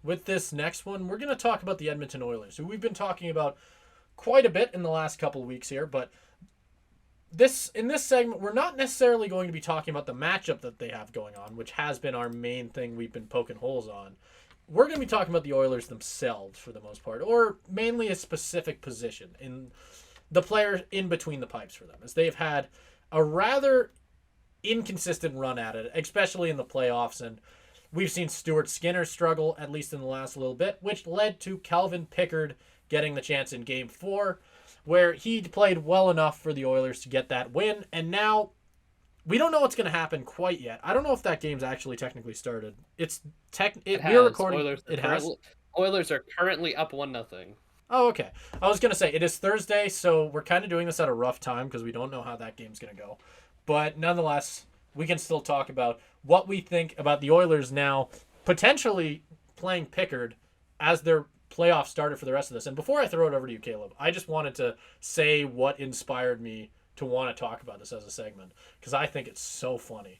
with this next one, we're going to talk about the Edmonton Oilers, who we've been talking about quite a bit in the last couple of weeks here, but in this segment, we're not necessarily going to be talking about the matchup that they have going on, which has been our main thing we've been poking holes on. We're going to be talking about the Oilers themselves for the most part, or mainly a specific position in the player in between the pipes for them, as they've had a rather inconsistent run at it, especially in the playoffs. And we've seen Stuart Skinner struggle, at least in the last little bit, which led to Calvin Pickard getting the chance in Game 4, where he played well enough for the Oilers to get that win. And now we don't know what's going to happen quite yet. I don't know if that game's actually technically started. We're recording. Oilers are currently up 1-0. Oh, okay. I was going to say, it is Thursday, so we're kind of doing this at a rough time because we don't know how that game's going to go. But nonetheless, we can still talk about what we think about the Oilers now potentially playing Pickard as their playoff starter for the rest of this. And before I throw it over to you, Caleb, I just wanted to say what inspired me to want to talk about this as a segment because I think it's so funny.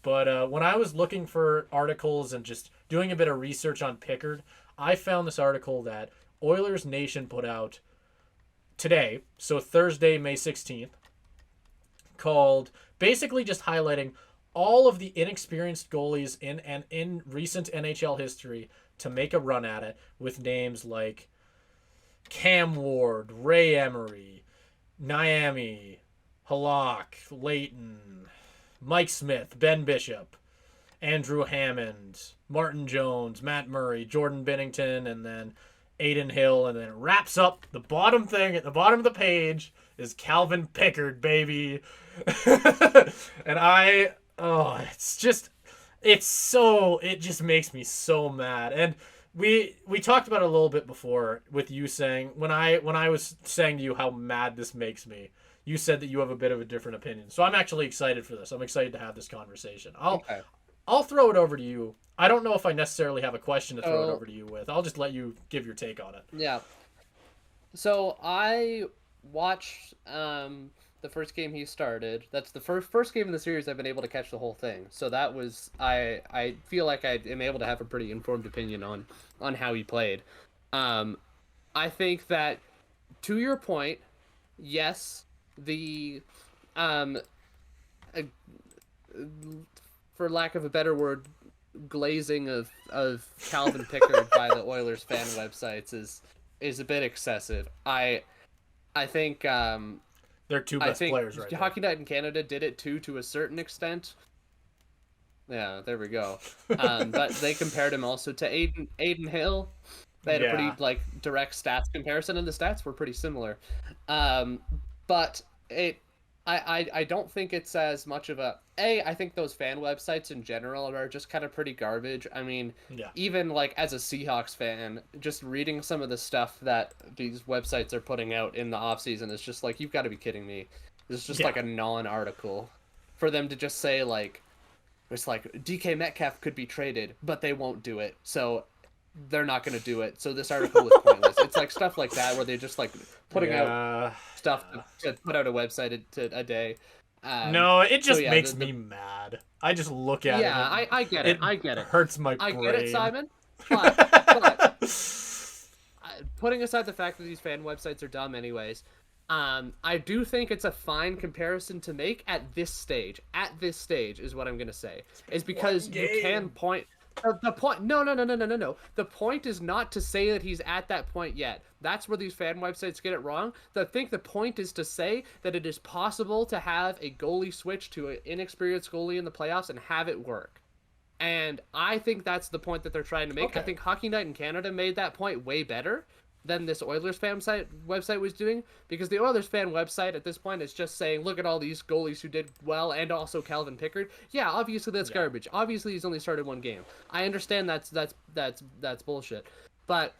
But when I was looking for articles and just doing a bit of research on Pickard, I found this article that Oilers Nation put out today, so Thursday, May 16th, called basically just highlighting all of the inexperienced goalies in recent NHL history to make a run at it, with names like Cam Ward, Ray Emery, Niami, Halak, Layton, Mike Smith, Ben Bishop, Andrew Hammond, Martin Jones, Matt Murray, Jordan Binnington, and then Aiden Hill, and then it wraps up the bottom thing at the bottom of the page is Calvin Pickard, baby. And it just makes me so mad. And we talked about it a little bit before with you saying, when I was saying to you how mad this makes me, you said that you have a bit of a different opinion. So I'm actually excited for this. I'm excited to have this conversation. I'll throw it over to you. I don't know if I necessarily have a question to throw it over to you with. I'll just let you give your take on it. Yeah. So I watched the first game he started. That's the first game in the series I've been able to catch the whole thing. So that was I feel like I am able to have a pretty informed opinion on how he played. I think that, to your point, yes, the for lack of a better word, glazing of Calvin Pickard by the Oilers fan websites is a bit excessive. I think they're two best players right now. Hockey Night in Canada did it too, to a certain extent. Yeah, there we go. But they compared him also to Aiden Hill. They had a pretty direct stats comparison, and the stats were pretty similar. But I don't think it's as much of I think those fan websites in general are just kind of pretty garbage. I mean, even as a Seahawks fan, just reading some of the stuff that these websites are putting out in the offseason is just you've got to be kidding me. It's just a non-article for them to just say it's DK Metcalf could be traded, but they won't do it. So they're not going to do it. So this article is pointless. It's stuff like that where they're just putting out stuff to put out a website a day. No, it just makes me mad. I just look at it. Yeah, I get it. I get it. Hurts my brain. I get it, Simon. But putting aside the fact that these fan websites are dumb anyways, I do think it's a fine comparison to make at this stage. At this stage is what I'm going to say. Is because you can point... The point... No. The point is not to say that he's at that point yet. That's where these fan websites get it wrong. I think the point is to say that it is possible to have a goalie switch to an inexperienced goalie in the playoffs and have it work. And I think that's the point that they're trying to make. Okay. I think Hockey Night in Canada made that point way better than this Oilers fan website was doing, because the Oilers fan website at this point is just saying, look at all these goalies who did well, and also Calvin Pickard. Yeah, obviously that's garbage. Obviously he's only started one game. I understand that's bullshit. But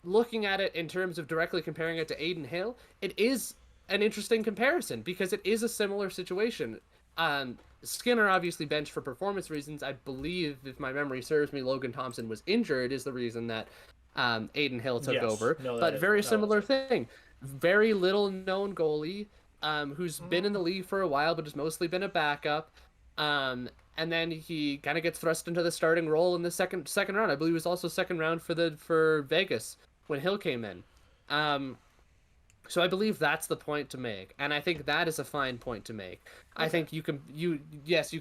looking at it in terms of directly comparing it to Aiden Hill, it is an interesting comparison because it is a similar situation. Skinner obviously benched for performance reasons. I believe, if my memory serves me, Logan Thompson was injured is the reason that Aiden Hill took over. But very similar thing. Very little known goalie who's been in the league for a while but has mostly been a backup. and then he kind of gets thrust into the starting role in the second round. I believe it was also second round for Vegas when Hill came in. So I believe that's the point to make, and I think that is a fine point to make. Okay. I think you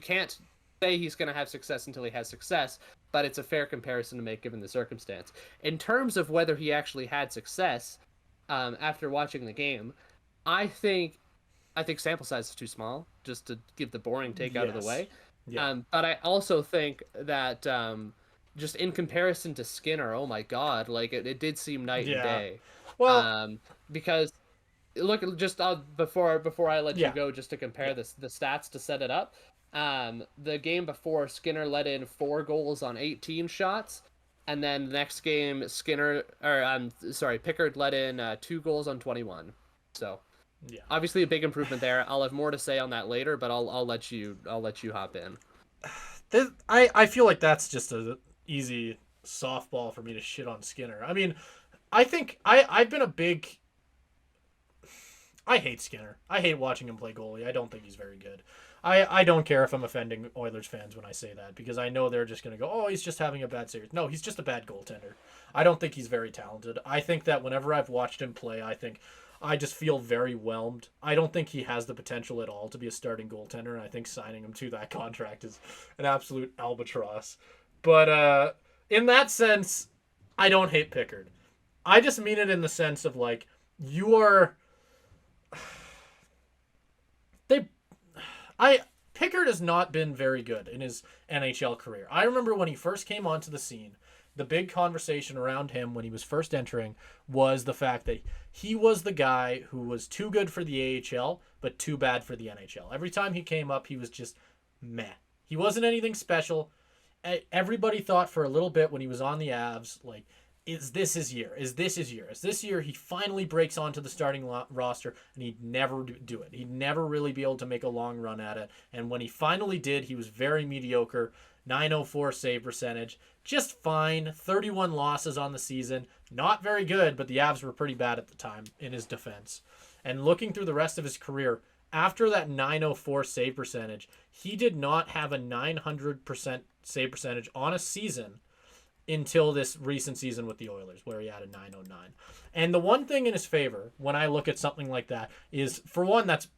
can't say he's going to have success until he has success, but it's a fair comparison to make given the circumstance. In terms of whether he actually had success, after watching the game, I think sample size is too small, just to give the boring take out of the way. Yeah. But I also think that just in comparison to Skinner, oh my God, like it did seem night and day. Well, because look, just before I let you go, just to compare the stats to set it up. The game before, Skinner let in 4 goals on 18 shots, and then the next game, Pickard let in 2 goals on 21. So, obviously a big improvement there. I'll have more to say on that later, but I'll let you hop in. I feel like that's just an easy softball for me to shit on Skinner. I mean, I think I've been a big. I hate Skinner. I hate watching him play goalie. I don't think he's very good. I don't care if I'm offending Oilers fans when I say that, because I know they're just going to go, oh, he's just having a bad series. No, he's just a bad goaltender. I don't think he's very talented. I think that whenever I've watched him play, I just feel very whelmed. I don't think he has the potential at all to be a starting goaltender, and I think signing him to that contract is an absolute albatross. But in that sense, I don't hate Pickard. I just mean it in the sense of, like, you are... Pickard has not been very good in his NHL career. I remember when he first came onto the scene, the big conversation around him when he was first entering was the fact that he was the guy who was too good for the AHL, but too bad for the NHL. Every time he came up, he was just meh. He wasn't anything special. Everybody thought for a little bit when he was on the Avs, like, is this his year? Is this his year? Is this year he finally breaks onto the starting roster, and he'd never do it. He'd never really be able to make a long run at it. And when he finally did, he was very mediocre. 904 save percentage. Just fine. 31 losses on the season. Not very good, but the Avs were pretty bad at the time in his defense. And looking through the rest of his career, after that 904 save percentage, he did not have a 900% save percentage on a season until this recent season with the Oilers, where he had a 909. And the one thing in his favor when I look at something like that is, for one, that's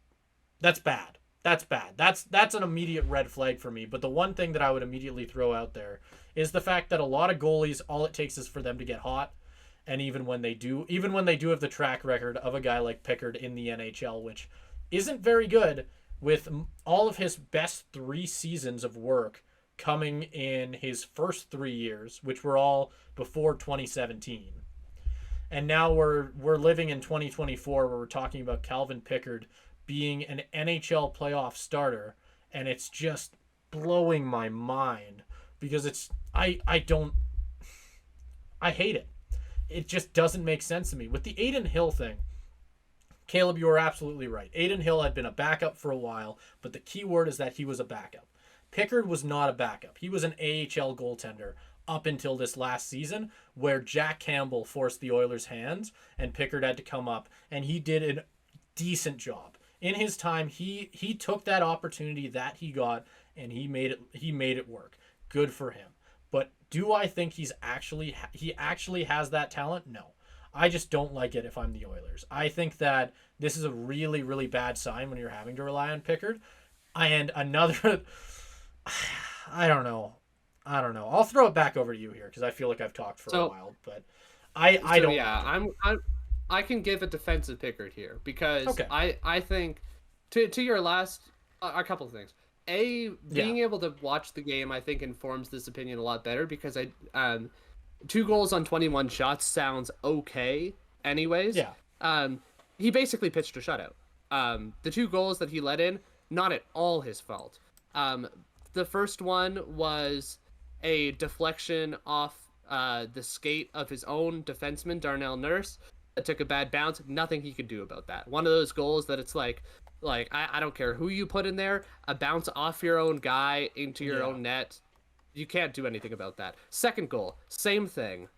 bad. That's bad. That's an immediate red flag for me. But the one thing that I would immediately throw out there is the fact that a lot of goalies, all it takes is for them to get hot. And even when they do have the track record of a guy like Pickard in the NHL, which isn't very good, with all of his best 3 seasons of work coming in his first 3 years, which were all before 2017. And now we're living in 2024, where we're talking about Calvin Pickard being an NHL playoff starter, and it's just blowing my mind, because I hate it. It just doesn't make sense to me. With the Adin Hill thing, Caleb, you are absolutely right. Adin Hill had been a backup for a while, but the key word is that he was a backup. Pickard was not a backup. He was an AHL goaltender up until this last season, where Jack Campbell forced the Oilers' hands and Pickard had to come up, and he did a decent job. In his time, he took that opportunity that he got, and he made it work. Good for him. But do I think he actually has that talent? No. I just don't like it if I'm the Oilers. I think that this is a really, really bad sign when you're having to rely on Pickard. And another... I don't know. I'll throw it back over to you here, because I feel like I've talked for a while, but I don't. Yeah, I can give a defensive Pickard here, because I think to your last a couple of things. Being able to watch the game, I think, informs this opinion a lot better, because 2 goals on 21 shots sounds okay anyways. Yeah. He basically pitched a shutout. The 2 goals that he let in, not at all his fault. The first one was a deflection off the skate of his own defenseman, Darnell Nurse, that took a bad bounce. Nothing he could do about that. One of those goals that it's like I don't care who you put in there, a bounce off your own guy into your own net. You can't do anything about that. Second goal, same thing,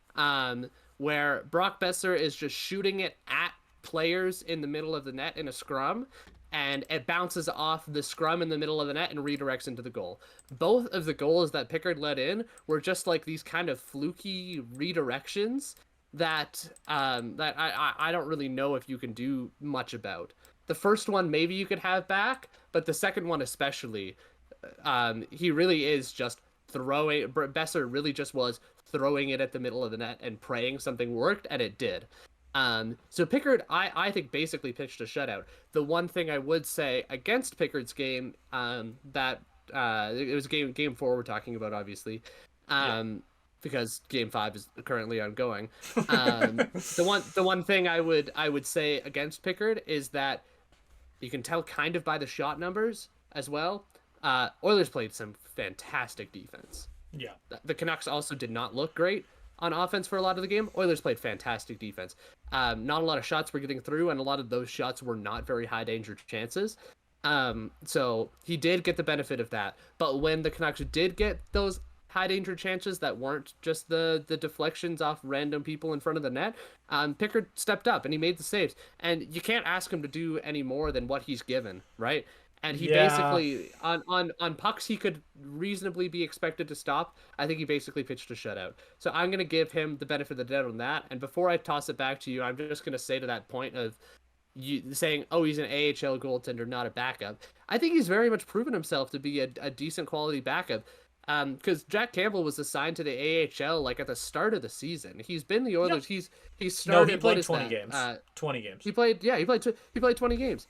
where Brock Besser is just shooting it at players in the middle of the net in a scrum, and it bounces off the scrum in the middle of the net and redirects into the goal. Both of the goals that Pickard let in were just like these kind of fluky redirections that I don't really know if you can do much about. The first one maybe you could have back, but the second one especially, he really is just throwing. Besser really just was throwing it at the middle of the net and praying something worked, and it did. So Pickard, I think basically pitched a shutout. The one thing I would say against Pickard's game, that it was game 4 we're talking about, obviously, because game 5 is currently ongoing. The one thing I would say against Pickard is that you can tell kind of by the shot numbers as well. Oilers played some fantastic defense. Yeah. The Canucks also did not look great on offense for a lot of the game. Oilers played fantastic defense. Not a lot of shots were getting through, and a lot of those shots were not very high danger chances. So he did get the benefit of that. But when the Canucks did get those high danger chances that weren't just the deflections off random people in front of the net, Pickard stepped up and he made the saves. And you can't ask him to do any more than what he's given, right? And he basically, on pucks he could reasonably be expected to stop, I think he basically pitched a shutout. So I'm going to give him the benefit of the doubt on that. And before I toss it back to you, I'm just going to say to that point of you saying, oh, he's an AHL goaltender, not a backup. I think he's very much proven himself to be a decent quality backup. Because Jack Campbell was assigned to the AHL like at the start of the season. He's been the Oilers. No. He's started. No, he played 20 games. 20 games. He played 20 games.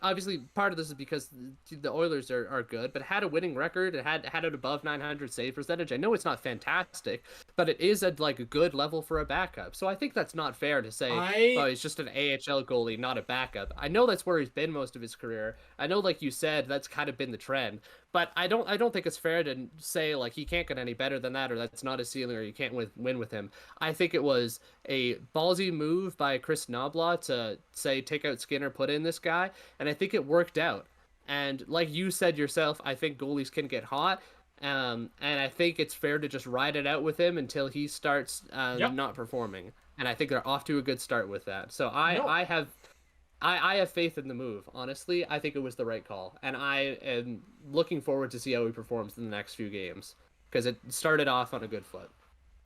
Obviously part of this is because the Oilers are good, but had a winning record and had an above 900 save percentage. I know it's not fantastic, but it is at like a good level for a backup. So I think that's not fair to say, oh, he's just an AHL goalie, not a backup. I know that's where he's been most of his career. I know, like you said, that's kind of been the trend. But I don't think it's fair to say like he can't get any better than that, or that's not his ceiling, or you can't win with him. I think it was a ballsy move by Chris Knoblaw to say take out Skinner, put in this guy, and I think it worked out. And like you said yourself, I think goalies can get hot, and I think it's fair to just ride it out with him until he starts not performing. And I think they're off to a good start with that. So I have faith in the move. Honestly, I think it was the right call, and I am looking forward to see how he performs in the next few games because it started off on a good foot.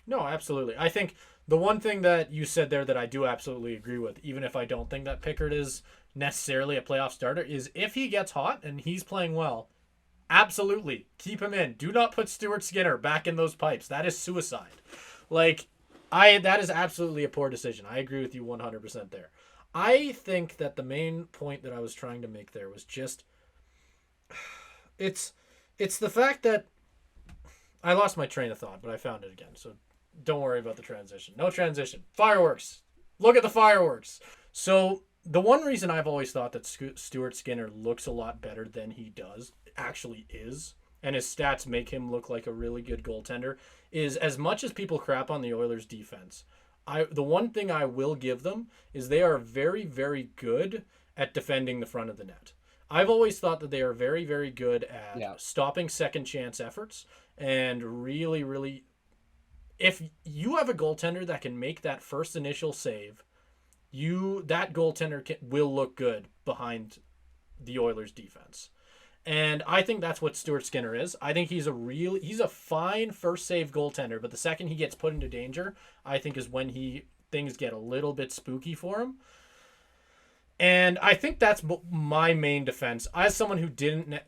No, absolutely. I think the one thing that you said there that I do absolutely agree with, even if I don't think that Pickard is necessarily a playoff starter, is if he gets hot and he's playing well, absolutely keep him in. Do not put Stuart Skinner back in those pipes. That is suicide. That is absolutely a poor decision. I agree with you 100% there. I think that the main point that I was trying to make there was just it's the fact that I lost my train of thought, but I found it again. So don't worry about the transition. No transition. Fireworks. Look at the fireworks. So the one reason I've always thought that Stuart Skinner looks a lot better than he does, actually is, and his stats make him look like a really good goaltender, is as much as people crap on the Oilers defense, the one thing I will give them is they are very, very good at defending the front of the net. I've always thought that they are very, very good at stopping second chance efforts, and really, really, if you have a goaltender that can make that first initial save, that goaltender will look good behind the Oilers defense. And I think that's what Stuart Skinner is. I think he's a fine first save goaltender, but the second he gets put into danger, I think is when things get a little bit spooky for him. And I think that's my main defense. As someone who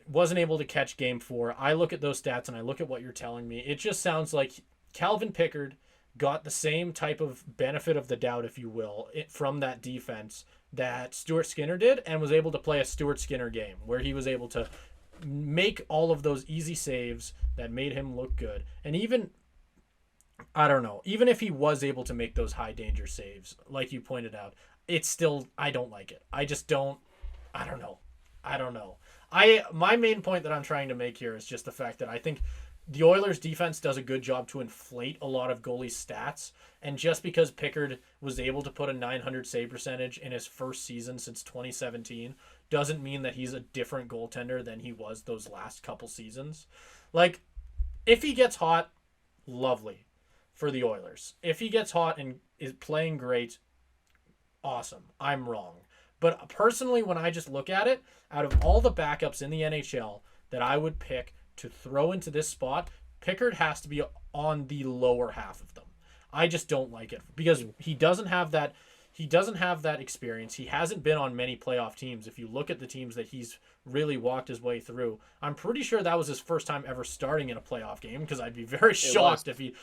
wasn't able to catch game 4, I look at those stats and I look at what you're telling me. It just sounds like Calvin Pickard got the same type of benefit of the doubt, if you will, from that defense that Stuart Skinner did, and was able to play a Stuart Skinner game where he was able to make all of those easy saves that made him look good. And even if he was able to make those high danger saves, like you pointed out, it's still, I don't like it. I don't know. My main point that I'm trying to make here is just the fact that I think the Oilers defense does a good job to inflate a lot of goalie stats. And just because Pickard was able to put a 900 save percentage in his first season since 2017 doesn't mean that he's a different goaltender than he was those last couple seasons. Like, if he gets hot, lovely for the Oilers. If he gets hot and is playing great, awesome. I'm wrong. But personally, when I just look at it, out of all the backups in the NHL that I would pick to throw into this spot, Pickard has to be on the lower half of them. I just don't like it because he doesn't have that. He doesn't have that experience. He hasn't been on many playoff teams. If you look at the teams that he's really walked his way through, I'm pretty sure that was his first time ever starting in a playoff game, because I'd be very shocked if he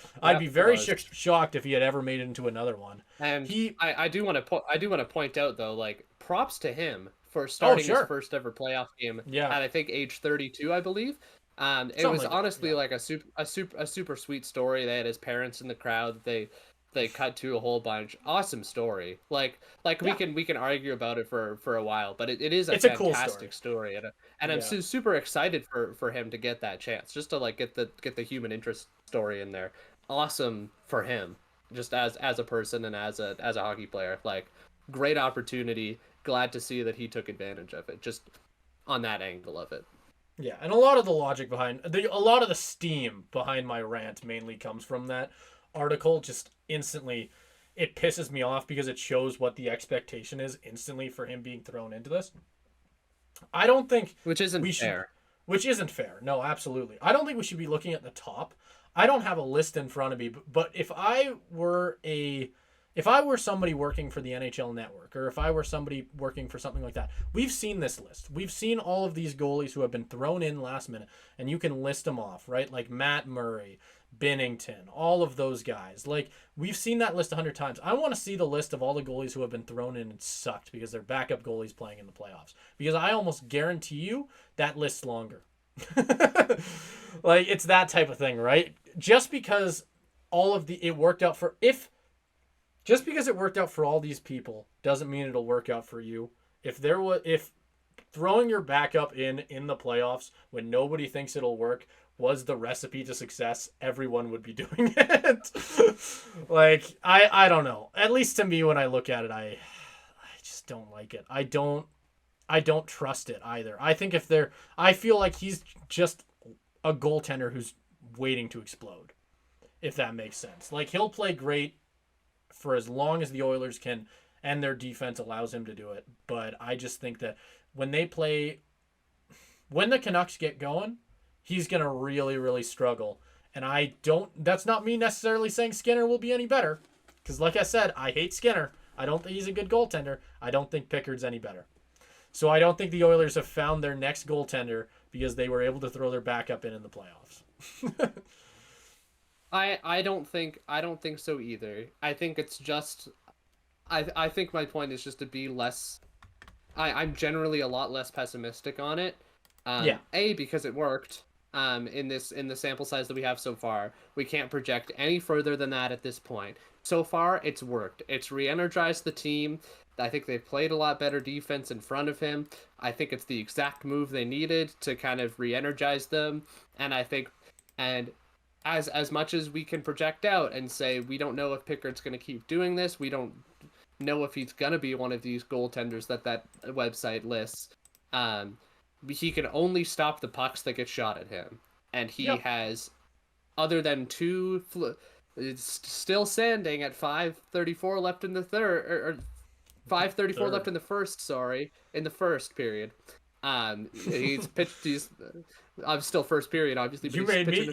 shocked if he had ever made it into another one. And I do want to point out though, like, props to him for starting his first ever playoff game at, I think, age 32, I believe. It was honestly like a super sweet story. They had his parents in the crowd. They cut to a whole bunch. Awesome story. Like we can argue about it for a while, but it is a fantastic cool story. And I'm super excited for him to get that chance, just to like get the human interest story in there. Awesome for him, just as a person and as a hockey player. Like, great opportunity. Glad to see that he took advantage of it, just on that angle of it. Yeah, and a lot of the logic behind a lot of the steam behind my rant mainly comes from that article. Just instantly, it pisses me off because it shows what the expectation is instantly for him being thrown into this. I don't think which isn't fair. Which isn't fair. No, absolutely. I don't think we should be looking at the top. I don't have a list in front of me, but if I were somebody working for the NHL Network, or if I were somebody working for something like that, we've seen this list. We've seen all of these goalies who have been thrown in last minute, and you can list them off, right? Like Matt Murray, Binnington, all of those guys. Like, we've seen that list 100 times. I want to see the list of all the goalies who have been thrown in and sucked because they're backup goalies playing in the playoffs. Because I almost guarantee you that list's longer. Like, it's that type of thing, right? Just because it worked out for all these people doesn't mean it'll work out for you. If throwing your backup in the playoffs when nobody thinks it'll work was the recipe to success, everyone would be doing it. Like, I don't know. At least to me, when I look at it, I just don't like it. I don't trust it either. I feel like he's just a goaltender who's waiting to explode, if that makes sense. Like, he'll play great for as long as the Oilers can and their defense allows him to do it. But I just think that when the Canucks get going, he's going to really, really struggle. And that's not me necessarily saying Skinner will be any better. Because like I said, I hate Skinner. I don't think he's a good goaltender. I don't think Pickard's any better. So I don't think the Oilers have found their next goaltender because they were able to throw their backup in the playoffs. I don't think so either. I think it's just I think my point is just to be less. I'm generally a lot less pessimistic on it. Because it worked. In the sample size that we have so far, we can't project any further than that at this point. So far, it's worked. It's re-energized the team. I think they've played a lot better defense in front of him. I think it's the exact move they needed to kind of re-energize them. And I think, and as much as we can project out and say we don't know if Pickard's going to keep doing this, we don't know if he's going to be one of these goaltenders that website lists. He can only stop the pucks that get shot at him, and he has, other than it's still standing at 5:34 left in the third, or 5:34 left in the first. Sorry, in the first period. He's pitched. I'm still first period, obviously. But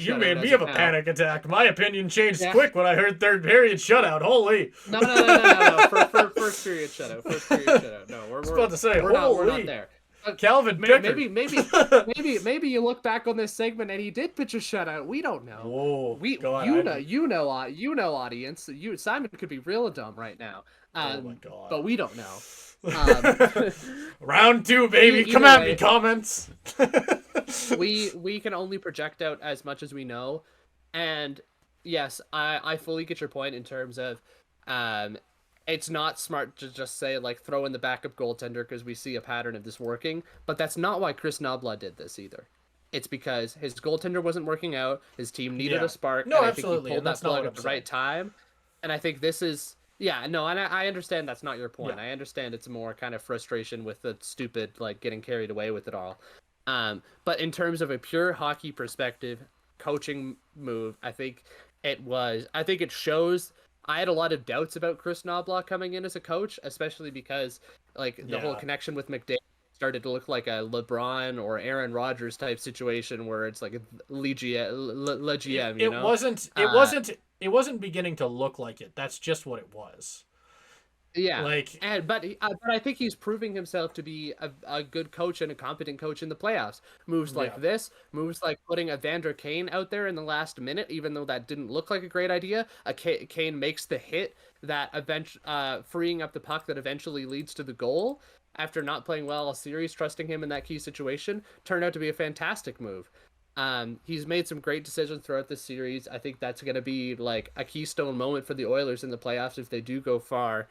you made me have a panic attack. My opinion changed quick when I heard third period shutout. Holy! No. First period shutout. No, we're about to say, we're not there. Calvin Pickard. Maybe you look back on this segment and he did pitch a shutout. We don't know. Whoa, you know, audience. Simon could be real dumb right now. Oh my God. But we don't know. Round 2, baby. Come at me, comments. we can only project out as much as we know, and yes, I fully get your point in terms of it's not smart to just say, like, throw in the backup goaltender because we see a pattern of this working. But that's not why Chris Nobla did this either. It's because his goaltender wasn't working out. His team needed a spark. No, and absolutely. I think he pulled that plug at the right time. And I think this is... Yeah, no, and I understand that's not your point. Yeah. I understand it's more kind of frustration with the stupid, like, getting carried away with it all. But in terms of a pure hockey perspective, coaching move, I think it shows I had a lot of doubts about Chris Knobloch coming in as a coach, especially because like the whole Yeah. connection with McDavid started to look like a LeBron or Aaron Rodgers type situation where it's like a Le It, GM, you it know? wasn't it Uh, wasn't it wasn't beginning to look like it. That's just what it was. Yeah, Like, but I think he's proving himself to be a good coach and a competent coach in the playoffs. Moves like yeah. this, moves like putting Evander Kane out there in the last minute, even though that didn't look like a great idea. Kane makes the hit that freeing up the puck that eventually leads to the goal after not playing well all series, trusting him in that key situation turned out to be a fantastic move. He's made some great decisions throughout this series. I think that's going to be like a keystone moment for the Oilers in the playoffs if they do go far.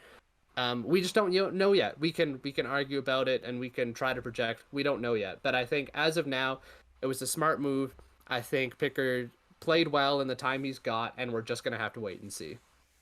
We just don't know yet. We can argue about it and we can try to project. We don't know yet, but I think as of now, it was a smart move. I think Pickard played well in the time he's got, and we're just gonna have to wait and see.